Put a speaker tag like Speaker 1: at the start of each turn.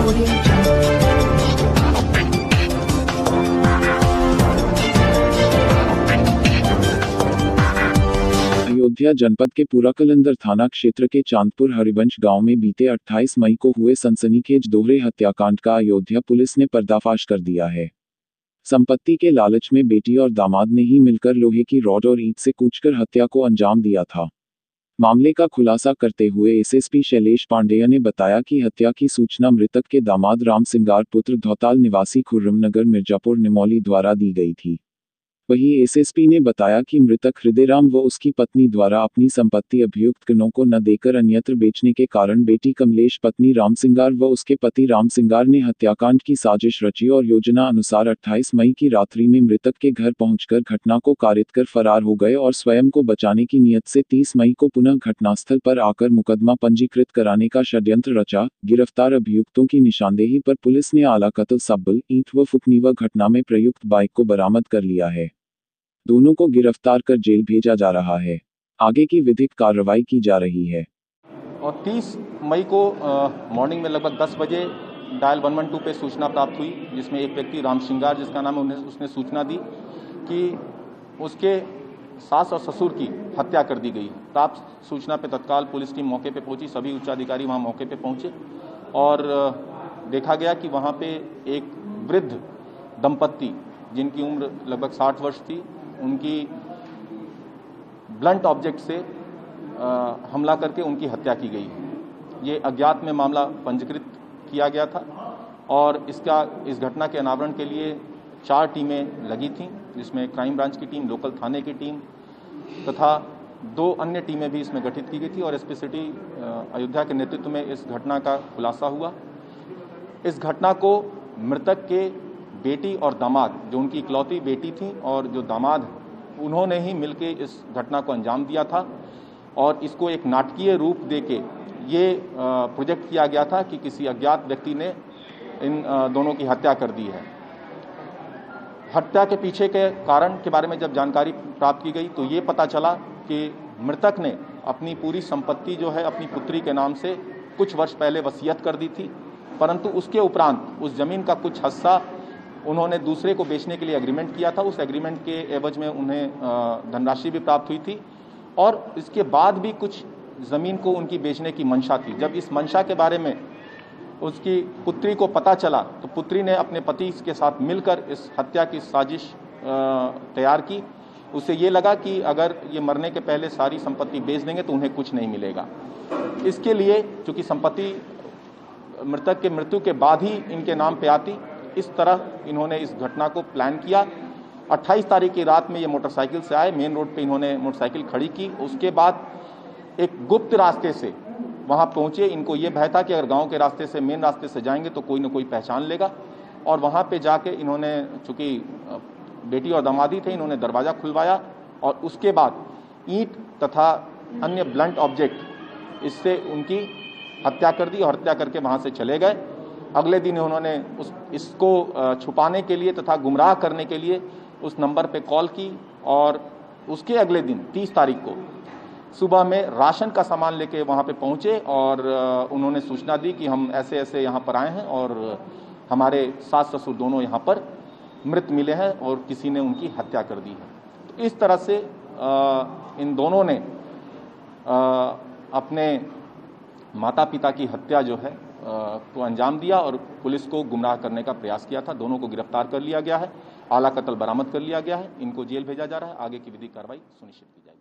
Speaker 1: अयोध्या जनपद के पुराकलंदर थाना क्षेत्र के चांदपुर हरिवंश गांव में बीते 28 मई को हुए सनसनीखेज दोहरे हत्याकांड का अयोध्या पुलिस ने पर्दाफाश कर दिया है। संपत्ति के लालच में बेटी और दामाद ने ही मिलकर लोहे की रॉड और ईंट से कूचकर हत्या को अंजाम दिया था। मामले का खुलासा करते हुए एसएसपी शैलेश पांडेय ने बताया कि हत्या की सूचना मृतक के दामाद राम सिंगार पुत्र धौताल निवासी खुर्रमनगर मिर्जापुर निमौली द्वारा दी गई थी। वहीं एसएसपी ने बताया कि मृतक हृदयराम व उसकी पत्नी द्वारा अपनी संपत्ति अभियुक्त किन्नों को न देकर अन्यत्र बेचने के कारण बेटी कमलेश पत्नी राम सिंगार व उसके पति राम सिंगार ने हत्याकांड की साजिश रची और योजना अनुसार 28 मई की रात्रि में मृतक के घर पहुंचकर घटना को कारित कर फरार हो गए और स्वयं को बचाने की नीयत से 30 मई को पुनः घटनास्थल पर आकर मुकदमा पंजीकृत कराने का षड्यंत्र रचा। गिरफ्तार अभियुक्तों की निशानदेही पर पुलिस ने आला कत्ल, सब्बल, ईंट व फुकनी व घटना में प्रयुक्त बाइक को बरामद कर लिया है। दोनों को गिरफ्तार कर जेल भेजा जा रहा है। आगे की विधिक कार्रवाई की जा रही है।
Speaker 2: और 30 मई को मॉर्निंग में लगभग 10 बजे डायल 112 पे सूचना प्राप्त हुई, जिसमें एक व्यक्ति राम सिंगार जिसका नाम है उसने सूचना दी कि उसके सास और ससुर की हत्या कर दी गई। प्राप्त सूचना पे तत्काल पुलिस टीम मौके पे पहुंची, सभी उच्चाधिकारी वहां मौके पे पहुंचे और देखा गया कि वहां पे एक वृद्ध दंपत्ति जिनकी उम्र लगभग 60 वर्ष थी, उनकी ब्लंट ऑब्जेक्ट से हमला करके उनकी हत्या की गई है। ये अज्ञात में मामला पंजीकृत किया गया था और इस घटना के अनावरण के लिए 4 टीमें लगी थीं, जिसमें क्राइम ब्रांच की टीम, लोकल थाने की टीम तथा 2 अन्य टीमें भी इसमें गठित की गई थी और एसपी सिटी अयोध्या के नेतृत्व में इस घटना का खुलासा हुआ। इस घटना को मृतक के बेटी और दामाद, जो उनकी इकलौती बेटी थी और जो दामाद, उन्होंने ही मिलके इस घटना को अंजाम दिया था और इसको एक नाटकीय रूप देके ये प्रोजेक्ट किया गया था कि किसी अज्ञात व्यक्ति ने इन दोनों की हत्या कर दी है। हत्या के पीछे के कारण के बारे में जब जानकारी प्राप्त की गई तो ये पता चला कि मृतक ने अपनी पूरी संपत्ति जो है अपनी पुत्री के नाम से कुछ वर्ष पहले वसीयत कर दी थी, परंतु उसके उपरांत उस जमीन का कुछ हिस्सा उन्होंने दूसरे को बेचने के लिए एग्रीमेंट किया था। उस एग्रीमेंट के एवज में उन्हें धनराशि भी प्राप्त हुई थी और इसके बाद भी कुछ ज़मीन को उनकी बेचने की मंशा थी। जब इस मंशा के बारे में उसकी पुत्री को पता चला तो पुत्री ने अपने पति के साथ मिलकर इस हत्या की साजिश तैयार की। उसे ये लगा कि अगर ये मरने के पहले सारी संपत्ति बेच देंगे तो उन्हें कुछ नहीं मिलेगा। इसके लिए चूँकि संपत्ति मृतक के मृत्यु के बाद ही इनके नाम पे आती, इस तरह इन्होंने इस घटना को प्लान किया। 28 तारीख की रात में ये मोटरसाइकिल से आए, मेन रोड पे इन्होंने मोटरसाइकिल खड़ी की। उसके बाद एक गुप्त रास्ते से वहाँ पहुँचे। इनको ये भय था कि अगर गांव के रास्ते से, मेन रास्ते से जाएंगे तो कोई ना कोई पहचान लेगा और वहाँ पे जाके इन्होंने, चूँकि बेटी और दामादी थे, इन्होंने दरवाज़ा खुलवाया और उसके बाद ईंट तथा अन्य ब्लंट ऑब्जेक्ट इससे उनकी हत्या कर दी और हत्या करके वहाँ से चले गए। अगले दिन उन्होंने इसको छुपाने के लिए तथा गुमराह करने के लिए उस नंबर पे कॉल की और उसके अगले दिन 30 तारीख को सुबह में राशन का सामान लेके वहाँ पे पहुँचे और उन्होंने सूचना दी कि हम ऐसे ऐसे यहाँ पर आए हैं और हमारे सास ससुर दोनों यहाँ पर मृत मिले हैं और किसी ने उनकी हत्या कर दी है। तो इस तरह से इन दोनों ने अपने माता पिता की हत्या जो है को अंजाम दिया और पुलिस को गुमराह करने का प्रयास किया था। दोनों को गिरफ्तार कर लिया गया है, आला कत्ल बरामद कर लिया गया है। इनको जेल भेजा जा रहा है। आगे की विधिक कार्रवाई सुनिश्चित की जाएगी।